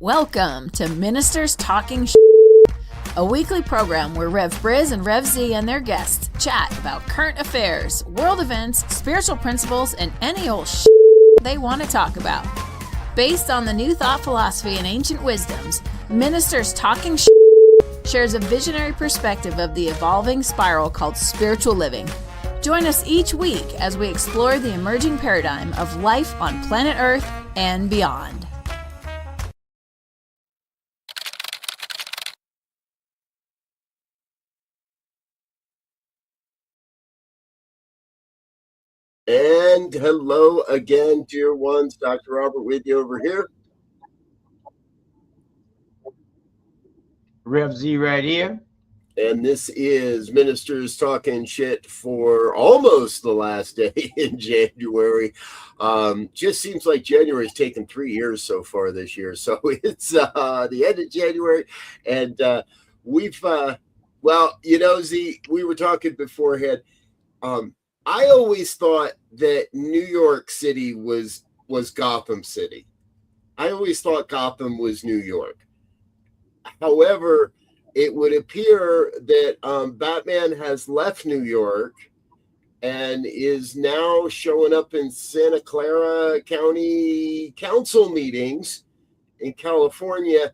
Welcome to Ministers Talking a weekly program where Rev Briz and Rev Z and their guests chat about current affairs, world events, spiritual principles, and any old they want to talk about. Based on the New Thought philosophy and ancient wisdoms, Ministers Talking shares a visionary perspective of the evolving spiral called spiritual living. Join us each week as we explore the emerging paradigm of life on planet Earth and beyond. And hello again, dear ones. Dr. Robert with you over here. Rev Z right here. And this is Ministers Talking Shit for almost the last day in January. Just seems like January's taken 3 years so far this year. So it's the end of January. And we've, well, you know, Z, we were talking beforehand. I always thought that New York City was Gotham City. I always thought Gotham was New York. However, it would appear that Batman has left New York and is now showing up in Santa Clara County Council meetings in California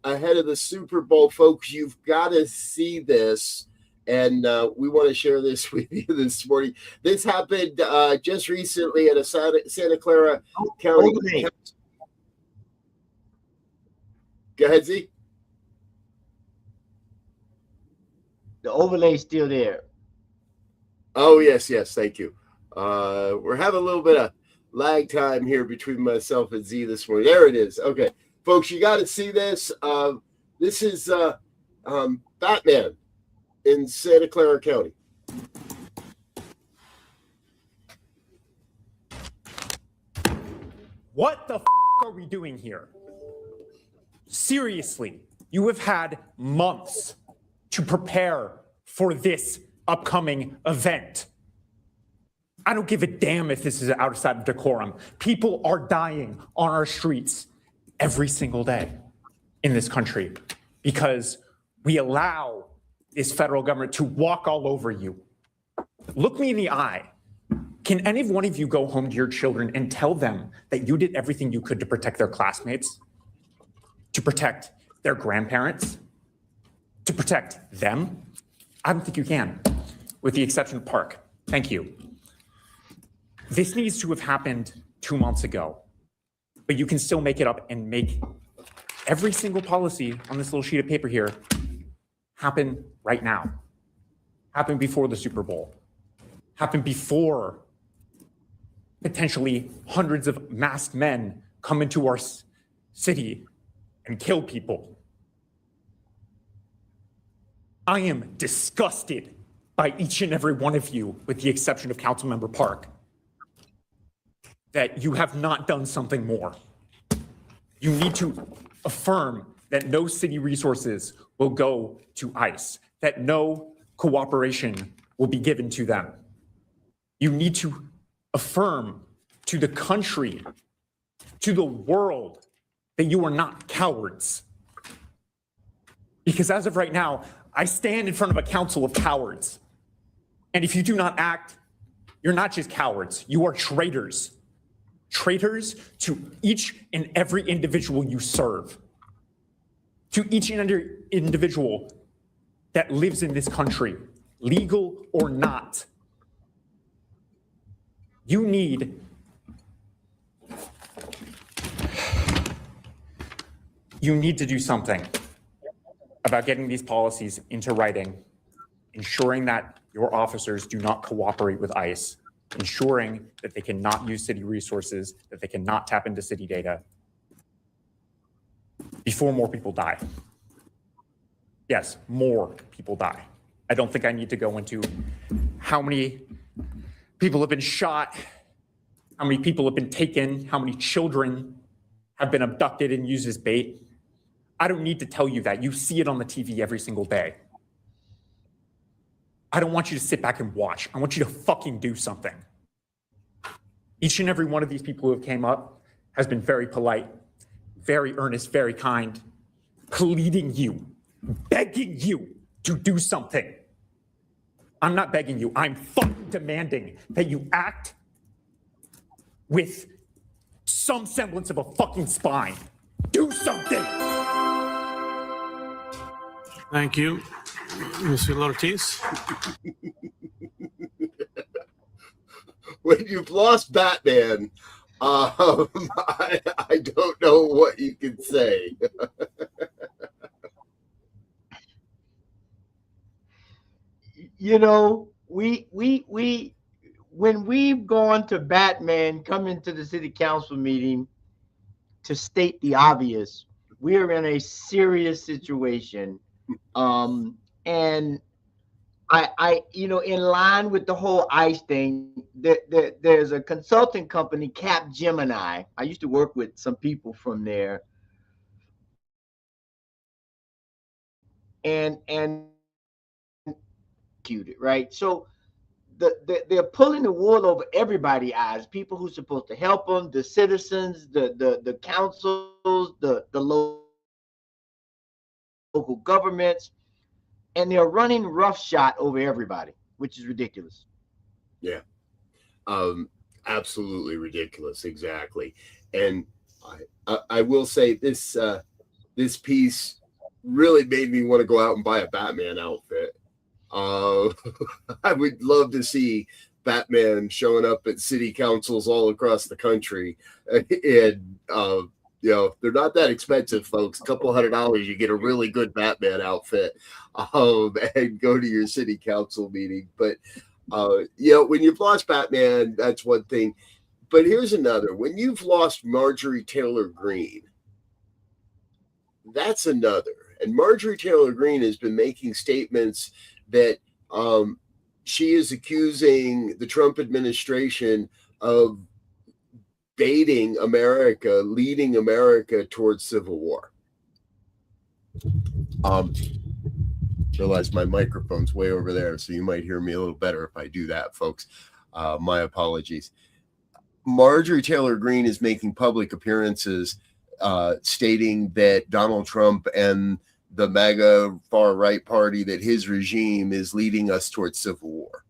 ahead of the Super Bowl. Folks, you've got to see this. And we want to share this with you this morning. This happened just recently at a Santa Clara County. Go ahead, Z. The overlay's still there. Oh, yes, thank you. We're having a little bit of lag time here between myself and Z this morning. There it is. Okay, folks, you got to see this. This is Batman in Santa Clara County. What the are we doing here? Seriously, you have had months to prepare for this upcoming event. I don't give a damn if this is outside of decorum. People are dying on our streets every single day in this country because we allow this federal government to walk all over you. Look me in the eye. Can any one of you go home to your children and tell them that you did everything you could to protect their classmates, to protect their grandparents, to protect them? I don't think you can, with the exception of Park. Thank you. This needs to have happened 2 months ago, but you can still make it up and make every single policy on this little sheet of paper here happen right now, happen before the Super Bowl, happen before potentially hundreds of masked men come into our city and kill people. I am disgusted by each and every one of you, with the exception of Councilmember Park, that you have not done something more. You need to affirm that no city resources will go to ICE, that no cooperation will be given to them. You need to affirm to the country, to the world, that you are not cowards. Because as of right now, I stand in front of a council of cowards. And if you do not act, you're not just cowards, you are traitors. Traitors to each and every individual you serve. To each and every individual that lives in this country, legal or not. You need to do something about getting these policies into writing, ensuring that your officers do not cooperate with ICE, ensuring that they cannot use city resources, that they cannot tap into city data before more people die. Yes, more people die. I don't think I need to go into how many people have been shot, how many people have been taken, how many children have been abducted and used as bait. I don't need to tell you that. You see it on the TV every single day. I don't want you to sit back and watch. I want you to fucking do something. Each and every one of these people who have came up has been very polite, very earnest, very kind, pleading you, begging you to do something. I'm not begging you. I'm fucking demanding that you act with some semblance of a fucking spine. Do something. Thank you, Mr. Ortiz. When you've lost Batman, I don't know what you can say. You know, we when we've gone to Batman, come into the city council meeting to state the obvious, we are in a serious situation. And you know, in line with the whole ICE thing, there's a consulting company, Cap Gemini. I used to work with some people from there, and right. So they're pulling the wool over everybody's eyes. People who's supposed to help them, the citizens, the councils, the local governments, and they're running roughshod over everybody, which is ridiculous. Yeah, absolutely ridiculous. Exactly. And I will say this this piece really made me want to go out and buy a Batman outfit. I would love to see Batman showing up at city councils all across the country, and you know, they're not that expensive, folks. A couple $100, you get a really good Batman outfit, and go to your city council meeting. But you know, when you've lost Batman, that's one thing. But here's another: when you've lost Marjorie Taylor Greene, that's another. And Marjorie Taylor Greene has been making statements that she is accusing the Trump administration of baiting America, leading America towards civil war. Realize my microphone's way over there, so you might hear me a little better if I do that, folks. My apologies. Marjorie Taylor Greene is making public appearances stating that Donald Trump and the MAGA far-right party, that his regime is leading us towards civil war.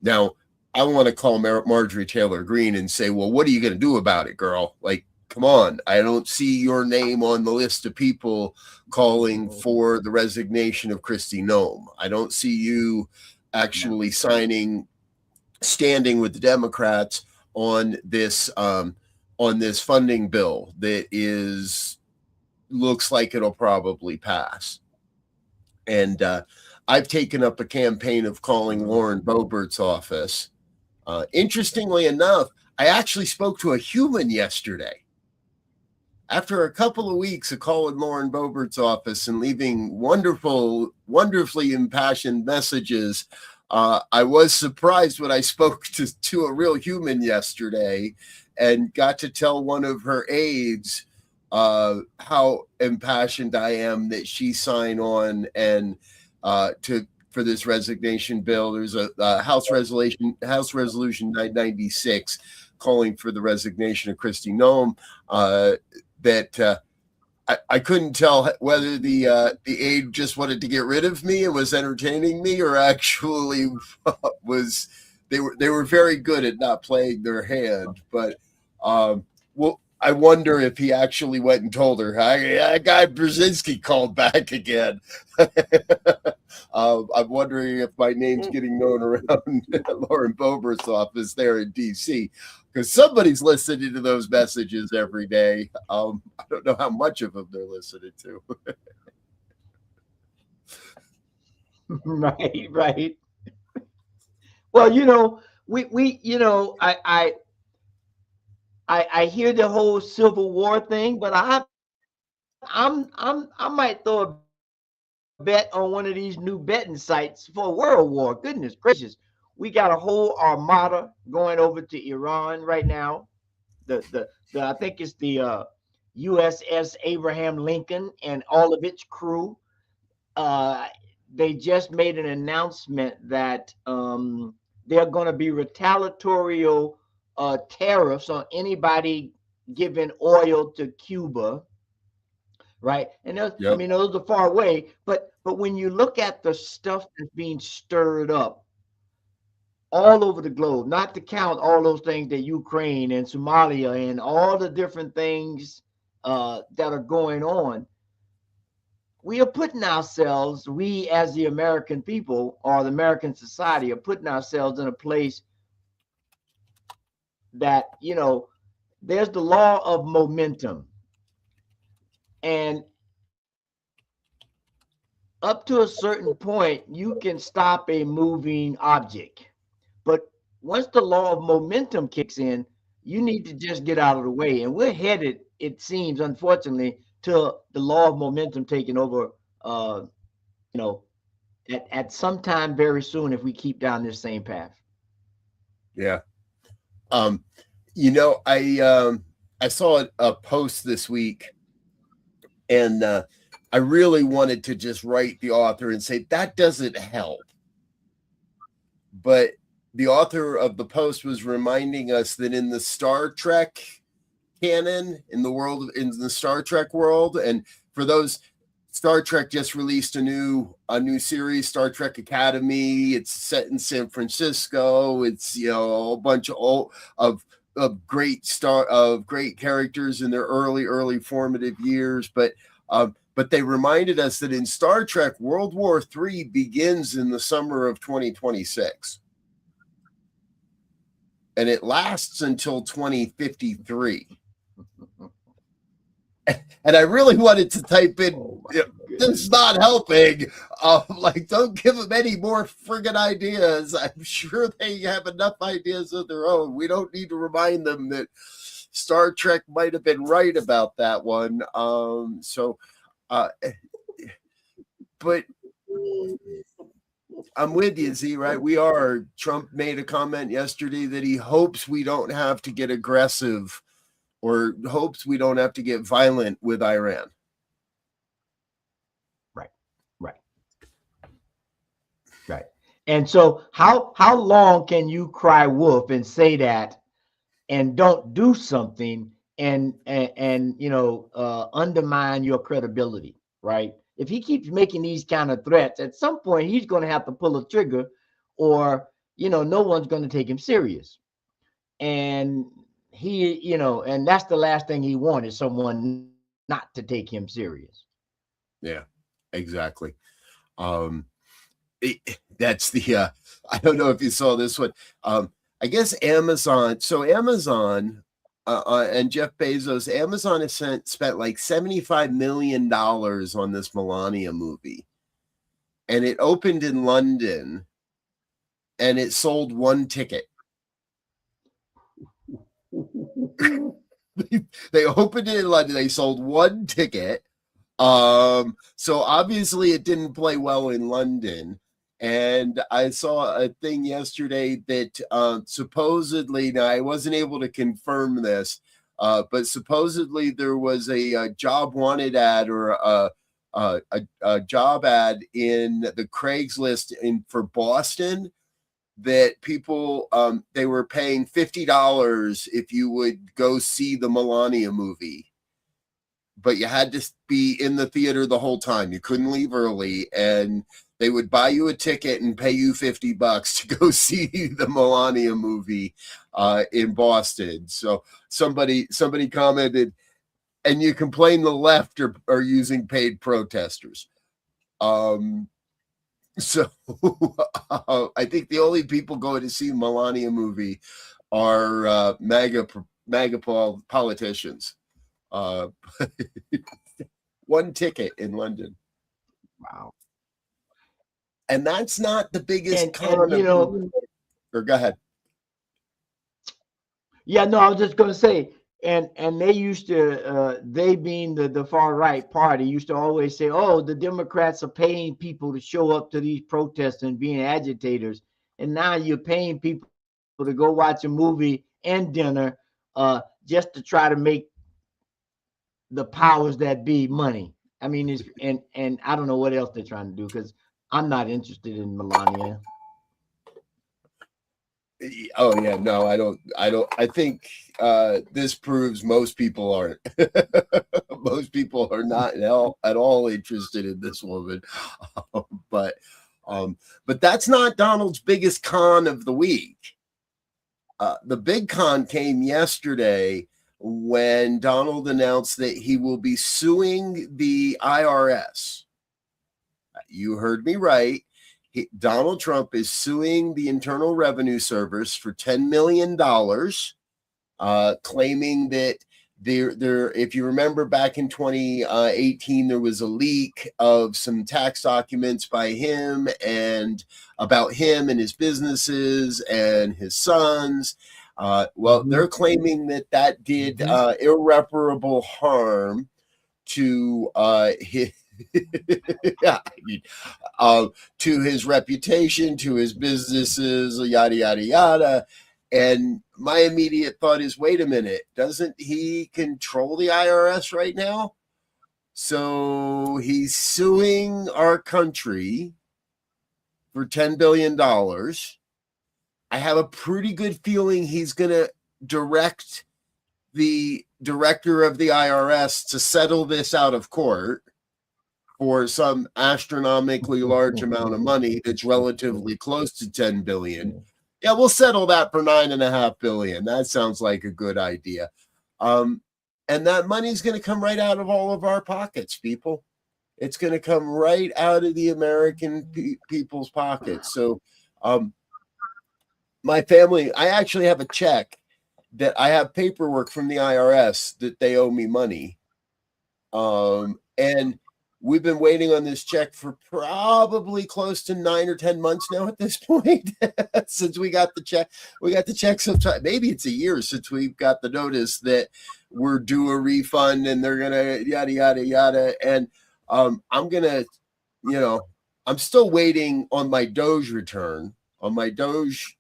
Now, I want to call Marjorie Taylor Greene and say, well, what are you going to do about it, girl? Like, come on. I don't see your name on the list of people calling for the resignation of Kristi Noem. I don't see you actually standing with the Democrats on this funding bill that looks like it'll probably pass. And I've taken up a campaign of calling Lauren Boebert's office. Interestingly enough, I actually spoke to a human yesterday. After a couple of weeks of calling Lauren Boebert's office and leaving wonderfully impassioned messages, I was surprised when I spoke to a real human yesterday and got to tell one of her aides how impassioned I am that she signed on and for this resignation bill. There's a House Resolution 996 calling for the resignation of Kristi Noem. That I couldn't tell whether the aide just wanted to get rid of me and was entertaining me, or actually was they were very good at not playing their hand. But well, I wonder if he actually went and told her, Guy Brzezinski called back again. I'm wondering if my name's getting known around Lauren Boebert's office there in D.C., because somebody's listening to those messages every day. I don't know how much of them they're listening to. Right. Well, you know, we you know, I hear the whole Civil War thing, but I might throw a bet on one of these new betting sites for a world war. Goodness gracious, we got a whole armada going over to Iran right now. The I think it's the USS Abraham Lincoln and all of its crew. They just made an announcement that they're going to be retaliatory tariffs on anybody giving oil to Cuba. right? And those, I Yep. mean, those are far away. But when you look at the stuff that's being stirred up all over the globe, not to count all those things that Ukraine and Somalia and all the different things that are going on, we are putting ourselves, we as the American people or the American society are putting ourselves in a place that, you know, there's the law of momentum. And up to a certain point, you can stop a moving object. But once the law of momentum kicks in, you need to just get out of the way. And we're headed, it seems, unfortunately, to the law of momentum taking over, you know, at some time very soon if we keep down this same path. Yeah. You know, I saw a post this week, and I really wanted to just write the author and say that doesn't help. But the author of the post was reminding us that in the Star Trek canon, in the Star Trek world, and for those, Star Trek just released a new series, Star Trek Academy. It's set in San Francisco. It's, you know, a bunch of great characters in their early formative years. But they reminded us that in Star Trek, World War III begins in the summer of 2026. And it lasts until 2053. And I really wanted to type in, this is not helping. Like, don't give them any more friggin' ideas. I'm sure they have enough ideas of their own. We don't need to remind them that Star Trek might have been right about that one. But I'm with you, Z, right? Trump made a comment yesterday that he hopes we don't have to get aggressive or hopes we don't have to get violent with Iran. Right. And so how long can you cry wolf and say that and don't do something and you know, undermine your credibility, right? If he keeps making these kind of threats, at some point he's going to have to pull a trigger, or, you know, no one's going to take him serious. And he, you know, and that's the last thing he wanted, someone not to take him serious. Yeah, exactly. That's the I don't know if you saw this one. I guess Amazon. So Amazon and Jeff Bezos, Amazon has spent like $75 million on this Melania movie, and it opened in London, and it sold one ticket. They opened it in London. They sold one ticket. So obviously it didn't play well in London. And I saw a thing yesterday that supposedly, now I wasn't able to confirm this, but supposedly there was a job wanted ad or a job ad in the Craigslist for Boston that people, they were paying $50 if you would go see the Melania movie. But you had to be in the theater the whole time. You couldn't leave early, and they would buy you a ticket and pay you $50 to go see the Melania movie in Boston. So somebody commented, and you complain the left are using paid protesters. So I think the only people going to see Melania movie are MAGA politicians. One ticket in London. Wow. And that's not the biggest and you know, or go ahead. Yeah, no, I was just gonna say, and they used to, they being the far right party, used to always say, oh, the Democrats are paying people to show up to these protests and being agitators, and now you're paying people to go watch a movie and dinner, just to try to make the powers that be money. I mean, it's and I don't know what else they're trying to do, because I'm not interested in Melania. Oh yeah, no, I think this proves most people aren't. Most people are not at all interested in this woman. But but that's not Donald's biggest con of the week. The big con came yesterday when Donald announced that he will be suing the IRS. You heard me right. Donald Trump is suing the Internal Revenue Service for $10 million, claiming that if you remember back in 2018, there was a leak of some tax documents by him and about him and his businesses and his sons. Well, they're claiming that did irreparable harm to his yeah, to his reputation, to his businesses, yada yada yada. And my immediate thought is, wait a minute, doesn't he control the IRS right now? So he's suing our country for $10 billion. I have a pretty good feeling he's going to direct the director of the IRS to settle this out of court for some astronomically large amount of money that's relatively close to 10 billion. Yeah, we'll settle that for $9.5 billion. That sounds like a good idea. And that money's going to come right out of all of our pockets, people. It's going to come right out of the American people's pockets. So my family, I actually have a check that I have paperwork from the IRS that they owe me money. And we've been waiting on this check for probably close to 9 or 10 months now at this point. Since we got the check. We got the check sometime. Maybe it's a year since we got the notice that we're due a refund and they're going to yada, yada, yada. And I'm going to, I'm still waiting on my Doge return, on my Doge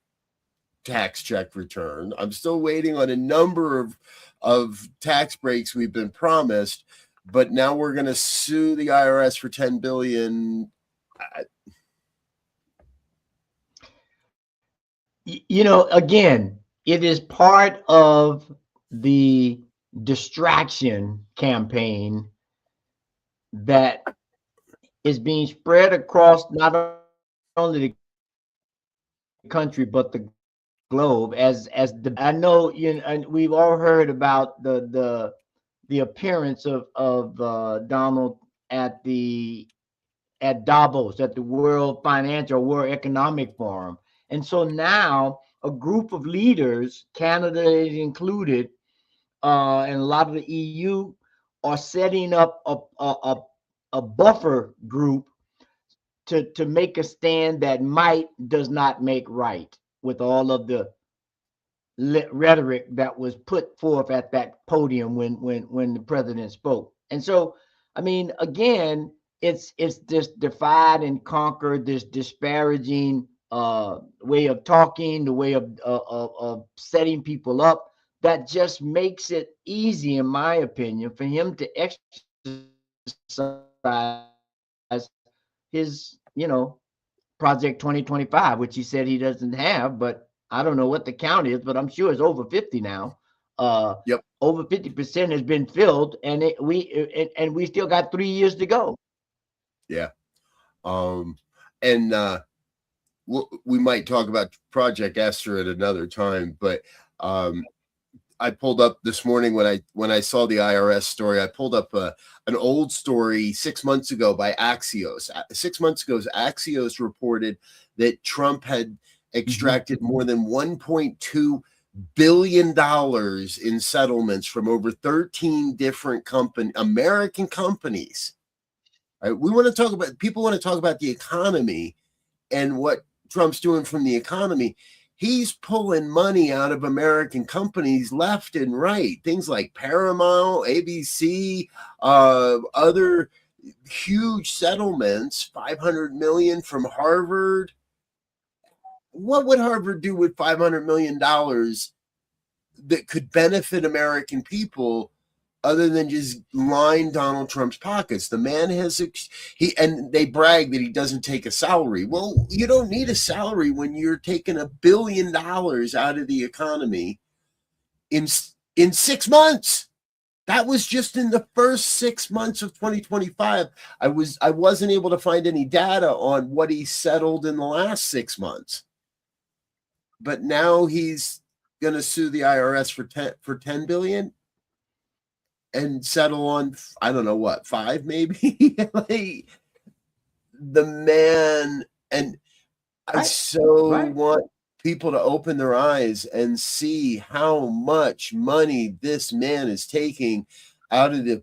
tax check return. I'm still waiting on a number of tax breaks we've been promised. But now we're going to sue the IRS for $10 billion. Again, it is part of the distraction campaign that is being spread across not only the country but the globe. I know, and we've all heard about the appearance of Donald at Davos, at the World Economic Forum. And so now a group of leaders, Canada is included, and a lot of the EU, are setting up a buffer group to make a stand that might does not make right, with all of the rhetoric that was put forth at that podium when the president spoke. And so, I mean, again, it's this divide and conquer, this disparaging way of talking, the way of setting people up, that just makes it easy, in my opinion, for him to exercise his, Project 2025, which he said he doesn't have, but I don't know what the count is, but I'm sure it's over 50 now. Yep. Over 50% has been filled, and we still got 3 years to go. Yeah. And we might talk about Project Esther at another time, but I pulled up this morning when I saw the IRS story. I pulled up an old story 6 months ago by Axios. 6 months ago, Axios reported that Trump had extracted more than $1.2 billion in settlements from over 13 different American companies. Right? People want to talk about the economy and what Trump's doing from the economy. He's pulling money out of American companies left and right. Things like Paramount, ABC, other huge settlements, $500 million from Harvard. What would Harvard do with $500 million that could benefit American people other than just line Donald Trump's pockets. The man has and they brag that he doesn't take a salary. Well, you don't need a salary when you're taking $1 billion out of the economy in 6 months. That was just in the first 6 months of 2025. I wasn't able to find any data on what he settled in the last 6 months. But now he's going to sue the IRS for 10 billion and settle on, I don't know what, 5 maybe. Like, the man, and I want people to open their eyes and see how much money this man is taking out of the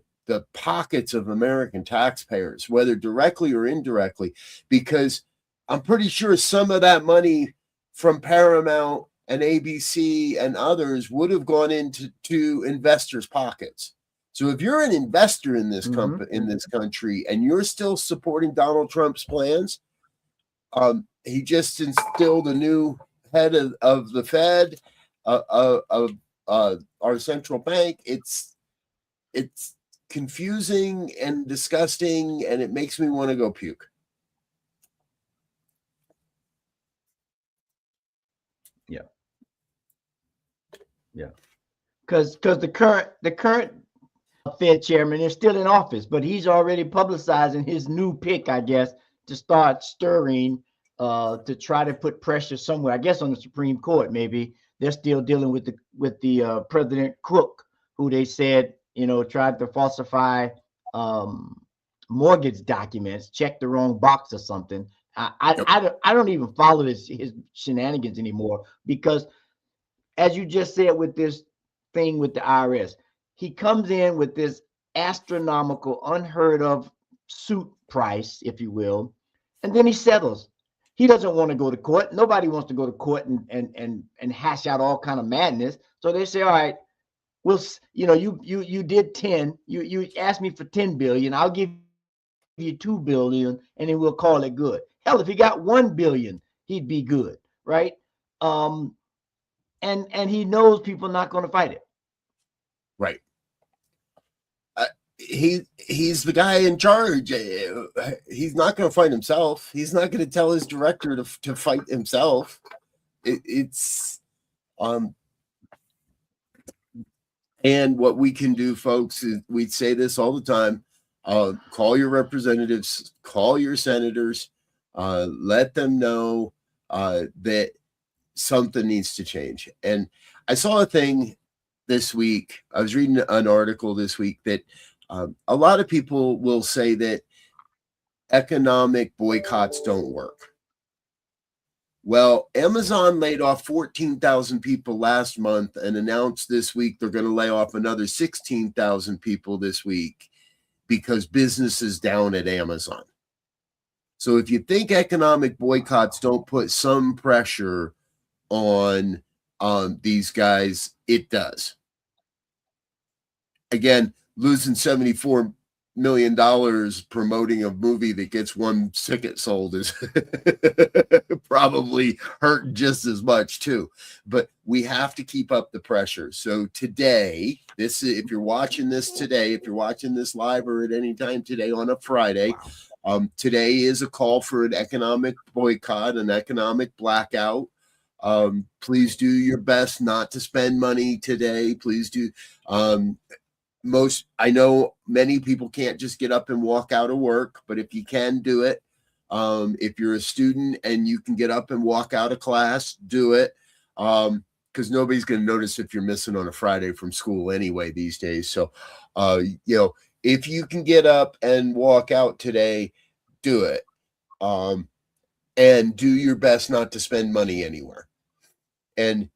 pockets of American taxpayers, whether directly or indirectly, because I'm pretty sure some of that money from Paramount and ABC and others would have gone into investors' pockets. So if you're an investor in this in this country and you're still supporting Donald Trump's plans, he just instilled a new head of the Fed, of our central bank. It's confusing and disgusting, and it makes me want to go puke. Yeah. Because the current Fed chairman is still in office, but he's already publicizing his new pick, I guess, to start stirring to try to put pressure somewhere. I guess on the Supreme Court, maybe they're still dealing with the President Crook, who they said tried to falsify mortgage documents, checked the wrong box or something. I don't even follow his shenanigans anymore, because as you just said with this thing with the IRS, he comes in with this astronomical, unheard of suit price, if you will, and then he settles. He doesn't want to go to court. Nobody wants to go to court and hash out all kind of madness. So they say, all right, you did 10. You asked me for 10 billion. I'll give you 2 billion, and then we'll call it good. Hell, if he got 1 billion, he'd be good, right? And he knows people are not going to fight it. Right. He's the guy in charge. He's not going to fight himself. He's not going to tell his director to fight himself. And what we can do, folks, is we say this all the time. Call your representatives, call your senators, let them know that something needs to change. And I saw a thing this week. I was reading an article this week that a lot of people will say that economic boycotts don't work. Well, Amazon laid off 14,000 people last month and announced this week they're going to lay off another 16,000 people this week because business is down at Amazon. So if you think economic boycotts don't put some pressure on these guys, it does. Again, losing $74 million promoting a movie that gets one ticket sold is probably hurt just as much too. But we have to keep up the pressure. So today, if you're watching this today, if you're watching this live or at any time today on a Friday, today is a call for an economic boycott, an economic blackout. Please do your best not to spend money today. Please do. I know many people can't just get up and walk out of work, but if you can, do it. If you're a student and you can get up and walk out of class, do it. Because nobody's going to notice if you're missing on a Friday from school anyway these days. So, if you can get up and walk out today, do it. And do your best not to spend money anywhere. And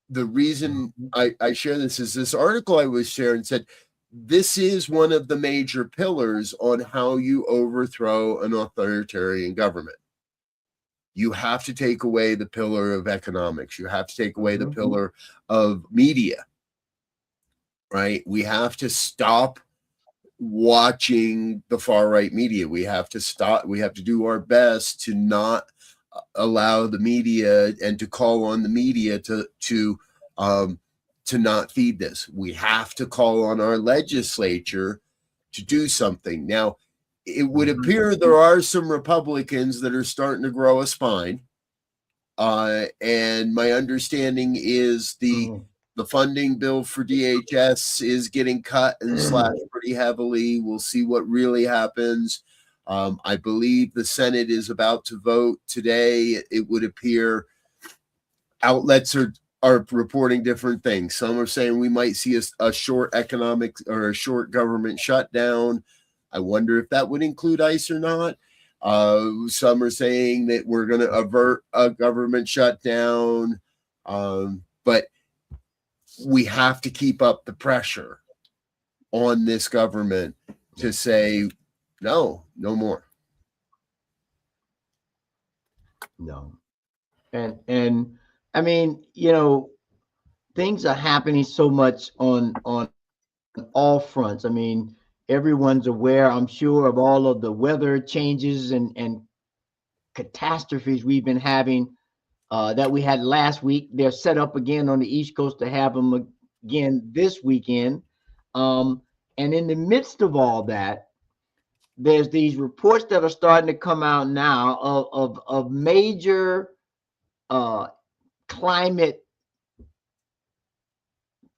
the reason I share this is this article I was sharing said, this is one of the major pillars on how you overthrow an authoritarian government. You have to take away the pillar of economics. You have to take away the pillar of media, right? We have to stop watching the far right media. We have to do our best to not allow the media and to call on the media to to not feed this. We have to call on our legislature to do something. Now, it would appear there are some Republicans that are starting to grow a spine. And my understanding is the funding bill for DHS is getting cut and slashed pretty heavily. We'll see what really happens. I believe the Senate is about to vote today. It would appear outlets are reporting different things. Some are saying we might see a short economic or a short government shutdown. I wonder if that would include ICE or not. Some are saying that we're going to avert a government shutdown. But we have to keep up the pressure on this government to say, no more. No. And I mean, you know, things are happening so much on all fronts. I mean, everyone's aware, I'm sure, of all of the weather changes and catastrophes we've been having that we had last week. They're set up again on the East Coast to have them again this weekend. And in the midst of all that, there's these reports that are starting to come out now of major climate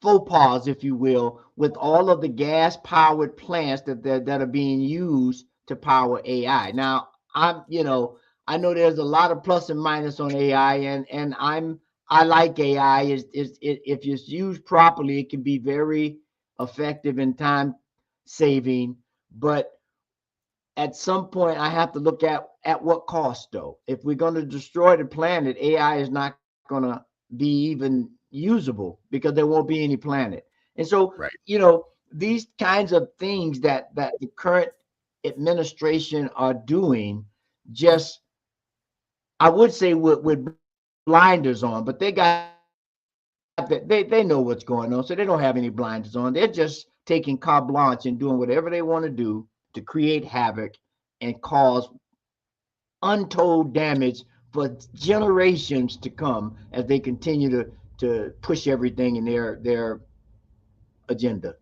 faux pas, if you will, with all of the gas-powered plants that are being used to power AI. Now, I know there's a lot of plus and minus on AI, and I like AI. If it's used properly, it can be very effective and time saving. But at some point, I have to look at what cost, though. If we're going to destroy the planet, AI is not going to be even usable because there won't be any planet. And so, right. You know, these kinds of things that the current administration are doing, just, I would say with blinders on, but they got that they know what's going on, so they don't have any blinders on. They're just taking carte blanche and doing whatever they want to do to create havoc and cause untold damage for generations to come as they continue to push everything in their agenda.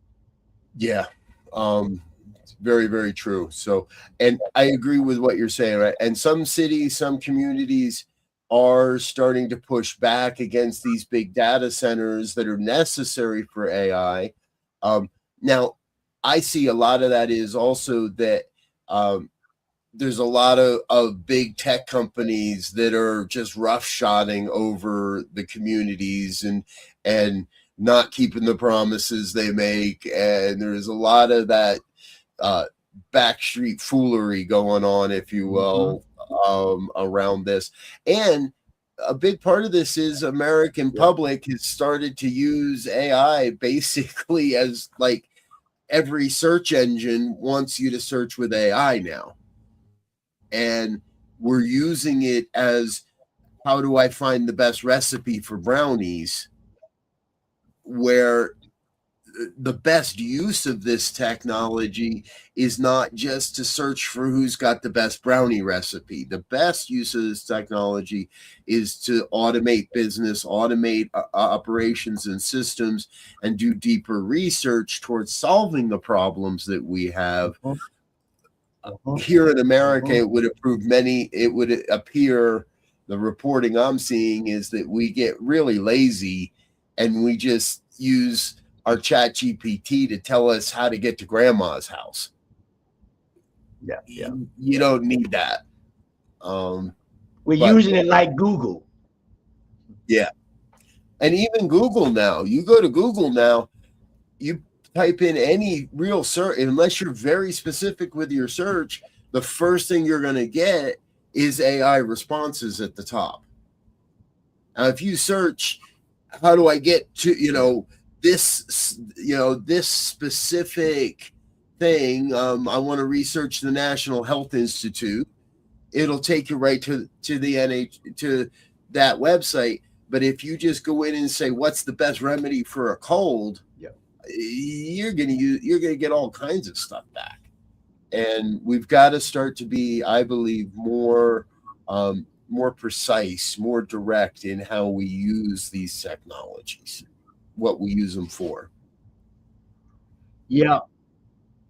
Yeah. It's very, very true. So, and I agree with what you're saying, right? And some cities, some communities are starting to push back against these big data centers that are necessary for AI. Now, I see a lot of that is also that there's a lot of big tech companies that are just roughshotting over the communities and not keeping the promises they make. And there's a lot of that backstreet foolery going on, if you will, around this. And a big part of this is American public has started to use AI basically as like every search engine wants you to search with AI now. And we're using it as, how do I find the best recipe for brownies? Where the best use of this technology is not just to search for who's got the best brownie recipe. The best use of this technology is to automate business, automate operations and systems, and do deeper research towards solving the problems that we have. Here in America, it would appear, the reporting I'm seeing is that we get really lazy and we just use our chat GPT to tell us how to get to grandma's house. Yeah. You don't need that. We're using it like Google. Yeah. And even Google now, you go to Google now, you type in any real search, unless you're very specific with your search, the first thing you're going to get is AI responses at the top. Now, if you search, how do I get to, this specific thing, I want to research the National Health Institute, it'll take you right to that website. But if you just go in and say, what's the best remedy for a cold, you're gonna get all kinds of stuff back. And we've got to start to be, I believe, more precise, more direct in how we use these technologies. what we use them for. Yeah.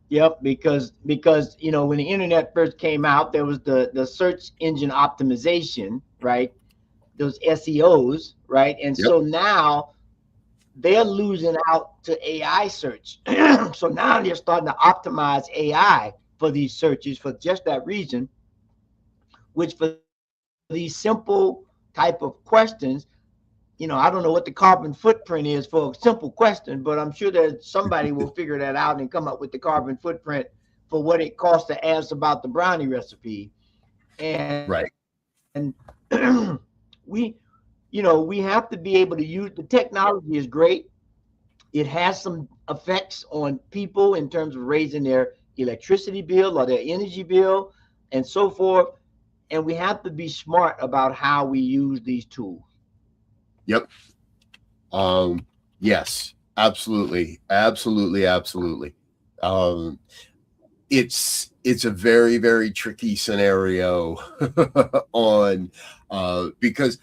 Yep, because when the internet first came out, there was the search engine optimization, right? Those SEOs, right? And Yep. so now they're losing out to AI search. So now they're starting to optimize AI for these searches for just that reason, which for these simple type of questions, I don't know what the carbon footprint is for a simple question, but I'm sure that somebody will figure that out and come up with the carbon footprint for what it costs to ask about the brownie recipe. And Right. And we have to be able to use the technology is great. It has some effects on people in terms of raising their electricity bill or their energy bill and so forth. And we have to be smart about how we use these tools. Yep. Yes, absolutely. It's a very, very tricky scenario on because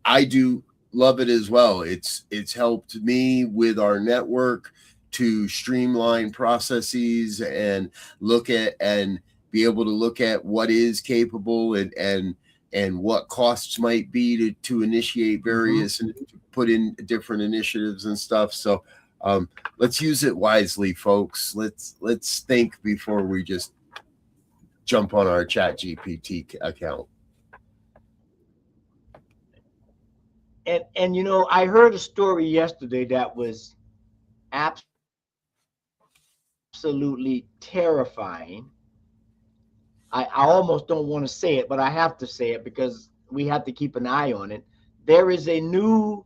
I do love it as well. It's helped me with our network to streamline processes and look at and be able to look at what is capable and what costs might be to initiate various and to put in different initiatives and stuff. So let's use it wisely, folks. Let's think before we just jump on our ChatGPT account. And I heard a story yesterday that was absolutely terrifying. I almost don't want to say it, but I have to say it because we have to keep an eye on it. There is a new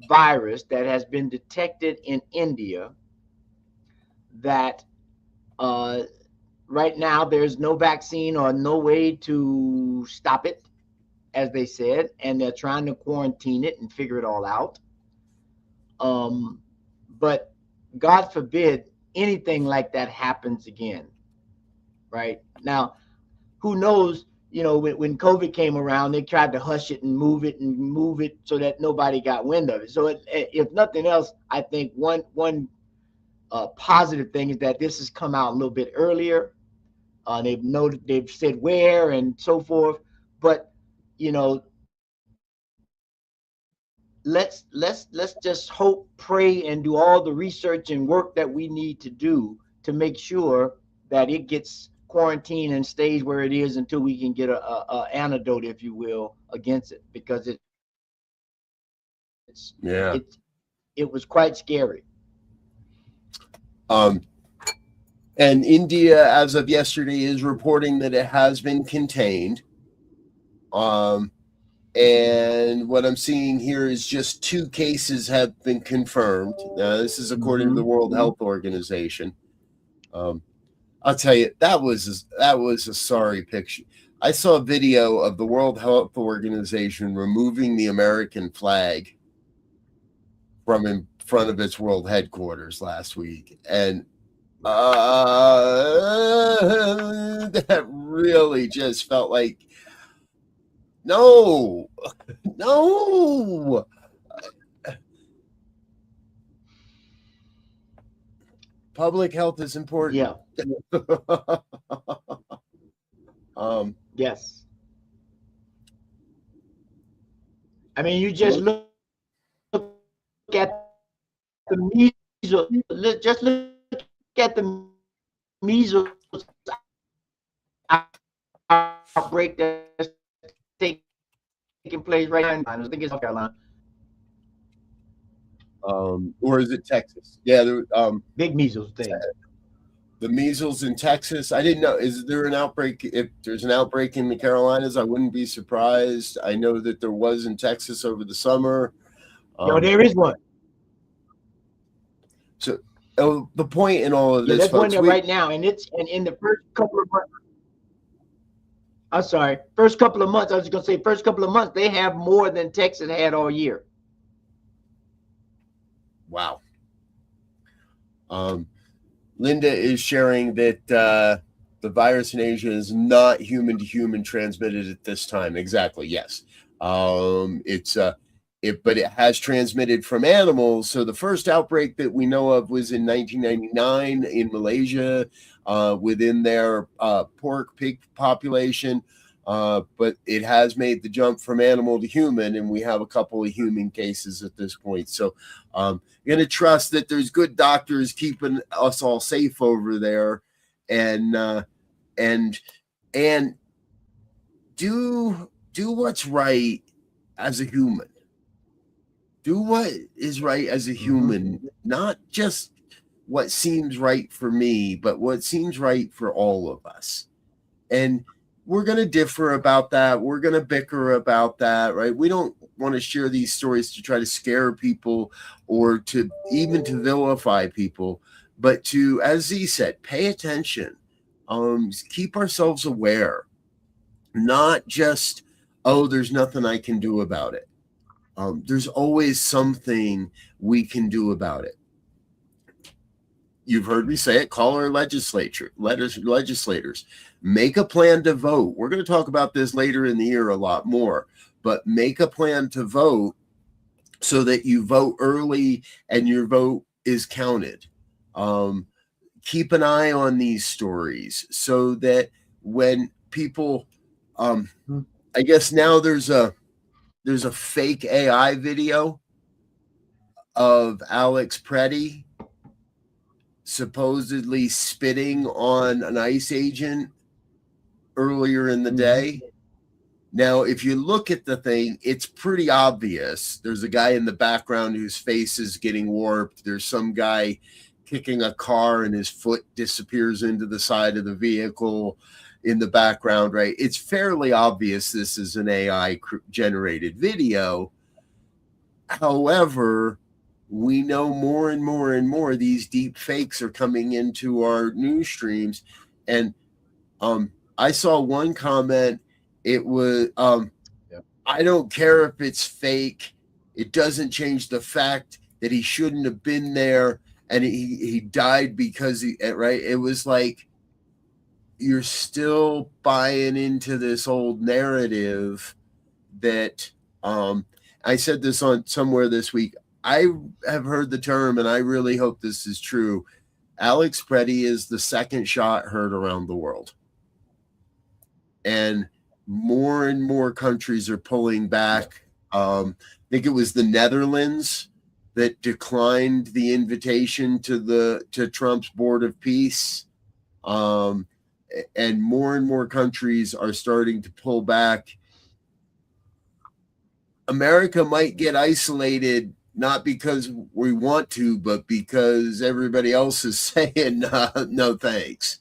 virus that has been detected in India that right now there's no vaccine or no way to stop it, as they said, and they're trying to quarantine it and figure it all out. But God forbid anything like that happens again. Right now, who knows? When COVID came around, they tried to hush it and move it so that nobody got wind of it. So if nothing else, I think one positive thing is that this has come out a little bit earlier. They've said where and so forth, but let's just hope, pray, and do all the research and work that we need to do to make sure that it gets quarantined and stays where it is until we can get a antidote, if you will, against it, because it was quite scary. And India, as of yesterday, is reporting that it has been contained. And what I'm seeing here is just 2 cases have been confirmed. Now, this is according to the World Health Organization. I'll tell you, that was a sorry picture. I saw a video of the World Health Organization removing the American flag from in front of its world headquarters last week, and that really just felt like no. Public health is important. Yeah. Yes. I mean, you just look at the measles. Just look at the measles outbreak that's taking place right now. I think it's South Carolina. Or is it Texas? Yeah, big measles thing. The measles in Texas. I didn't know. Is there an outbreak? If there's an outbreak in the Carolinas, I wouldn't be surprised. I know that there was in Texas over the summer. There is one. So the point in all of this, there's folks, one there right now, and in the first couple of months. I'm sorry, first couple of months. I was just gonna say, first couple of months, they have more than Texas had all year. Wow. Linda is sharing that the virus in Asia is not human to human transmitted at this time. Exactly. Yes. It's but it has transmitted from animals. So the first outbreak that we know of was in 1999 in Malaysia, within their pork pig population. But it has made the jump from animal to human, and we have a couple of human cases at this point. So I'm going to trust that there's good doctors keeping us all safe over there, and do what's right as a human. Do what is right as a human, not just what seems right for me, but what seems right for all of us. And we're going to differ about that. We're going to bicker about that, right? We don't want to share these stories to try to scare people or to even to vilify people, but to, as Z said, pay attention, keep ourselves aware, not just, oh, there's nothing I can do about it. There's always something we can do about it. You've heard me say it. Call our legislators. Make a plan to vote. We're going to talk about this later in the year a lot more, but make a plan to vote so that you vote early and your vote is counted. Keep an eye on these stories so that when people, I guess now there's a fake AI video of Alex Preddy supposedly spitting on an ICE agent earlier in the day. Now, if you look at the thing, it's pretty obvious. There's a guy in the background whose face is getting warped. There's some guy kicking a car and his foot disappears into the side of the vehicle in the background, right? It's fairly obvious this is an AI generated video. However, we know more and more and more these deep fakes are coming into our news streams. And I saw one comment. It was, I don't care if it's fake. It doesn't change the fact that he shouldn't have been there. And he died because right. It was like, you're still buying into this old narrative that, I said this on somewhere this week. I have heard the term, and I really hope this is true. Alex Preddy is the second shot heard around the world. And more countries are pulling back. I think it was the Netherlands that declined the invitation to Trump's Board of Peace. And more countries are starting to pull back. America might get isolated, not because we want to, but because everybody else is saying no thanks.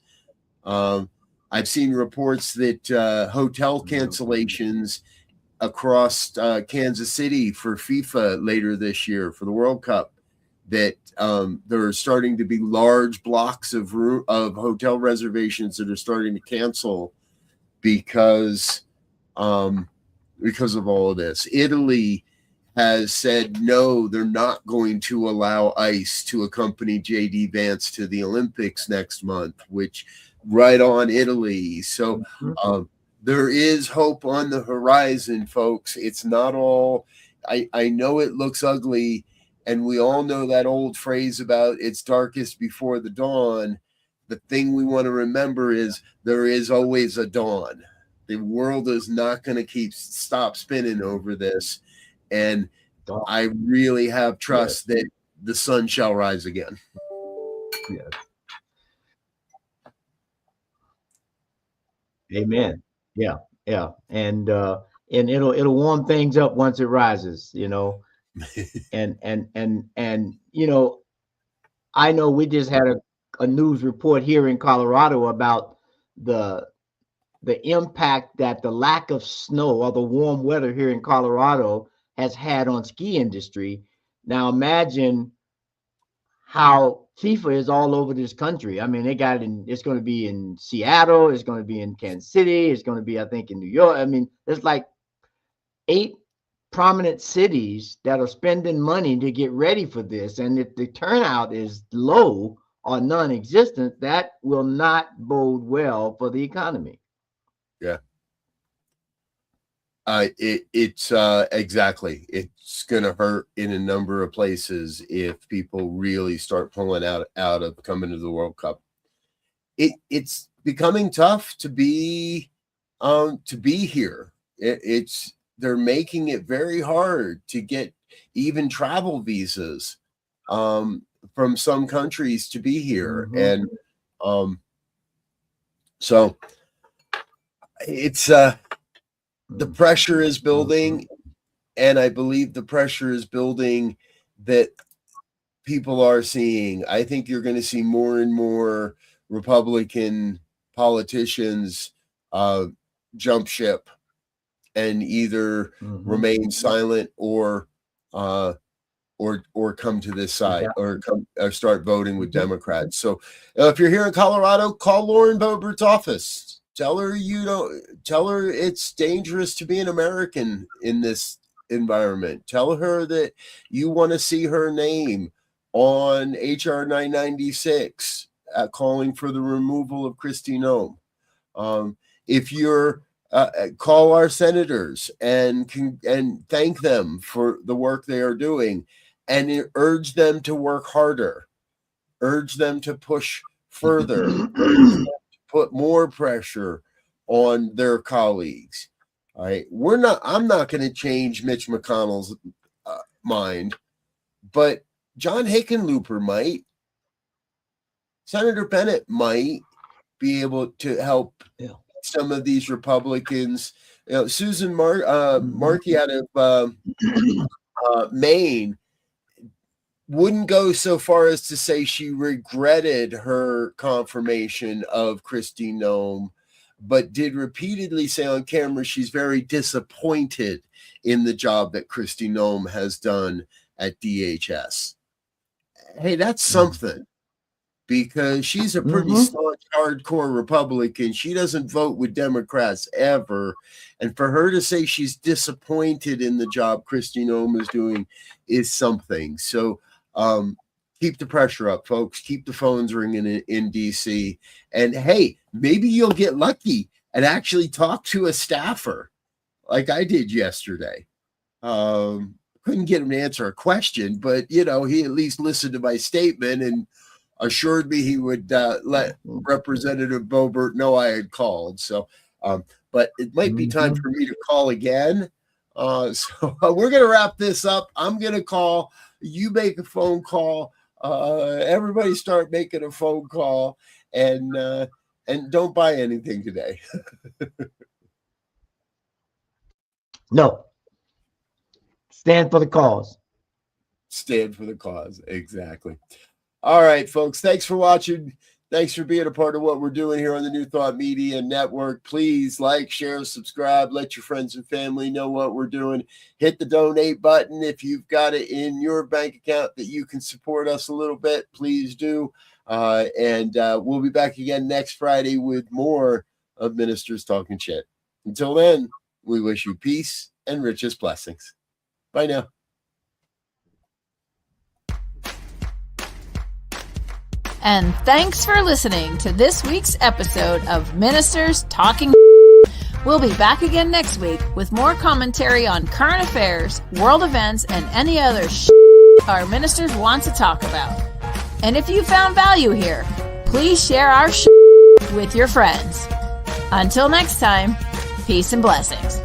I've seen reports that hotel cancellations across Kansas City for FIFA later this year for the World Cup, that there are starting to be large blocks of hotel reservations that are starting to cancel because of all of this. Italy has said no, they're not going to allow ICE to accompany JD Vance to the Olympics next month, which right on Italy. So there is hope on the horizon, folks. It's not all, I know it looks ugly, and we all know that old phrase about it's darkest before the dawn. The thing we want to remember is there is always a dawn. The world is not going to stop spinning over this. And I really have trust that the sun shall rise again. Yes. Amen. Yeah. And it'll warm things up once it rises, and I know we just had a news report here in Colorado about the impact that the lack of snow or the warm weather here in Colorado has had on ski industry. Now imagine how FIFA is all over this country. I mean, they got it it's going to be in Seattle, it's going to be in Kansas City, it's going to be, I think, in New York. I mean, there's like 8 prominent cities that are spending money to get ready for this. And if the turnout is low or non-existent, that will not bode well for the economy. Yeah. It's exactly. It's going to hurt in a number of places if people really start pulling out of coming to the World Cup. It's becoming tough to be here. They're making it very hard to get even travel visas from some countries to be here, and so it's the pressure is building, and I believe the pressure is building that people are seeing. I think you're going to see more and more Republican politicians jump ship and either remain silent or come to this side, or start voting with Democrats. So if you're here in Colorado, call Lauren Boebert's office. Tell her it's dangerous to be an American in this environment. Tell her that you want to see her name on HR 996, calling for the removal of Kristi Noem. If you're call our senators and thank them for the work they are doing, and urge them to work harder, urge them to push further, urge them to put more pressure on their colleagues. All right, I'm not going to change Mitch McConnell's mind, but John Hickenlooper might. Senator Bennett might be able to help some of these Republicans. Susan Markey out of Maine wouldn't go so far as to say she regretted her confirmation of Kristi Noem, but did repeatedly say on camera she's very disappointed in the job that Kristi Noem has done at DHS. Hey, that's something, because she's a pretty staunch, hardcore Republican. She doesn't vote with Democrats ever. And for her to say she's disappointed in the job Kristi Noem is doing is something. So keep the pressure up, folks. Keep the phones ringing in DC. And hey, maybe you'll get lucky and actually talk to a staffer like I did yesterday. Couldn't get him to answer a question, but he at least listened to my statement and assured me he would let Representative Boebert know I had called. So, but it might be time for me to call again. So we're going to wrap this up. I'm going to call. You make a phone call. Everybody start making a phone call, and don't buy anything today. No. Stand for the cause. Stand for the cause. Exactly. All right, folks. Thanks for watching. Thanks for being a part of what we're doing here on the New Thought Media Network. Please like, share, subscribe. Let your friends and family know what we're doing. Hit the donate button. If you've got it in your bank account that you can support us a little bit, please do. And we'll be back again next Friday with more of Ministers Talking Shit. Until then, we wish you peace and richest blessings. Bye now. And thanks for listening to this week's episode of Ministers Talking. We'll be back again next week with more commentary on current affairs, world events, and any other our ministers want to talk about. And if you found value here, please share our with your friends. Until next time, peace and blessings.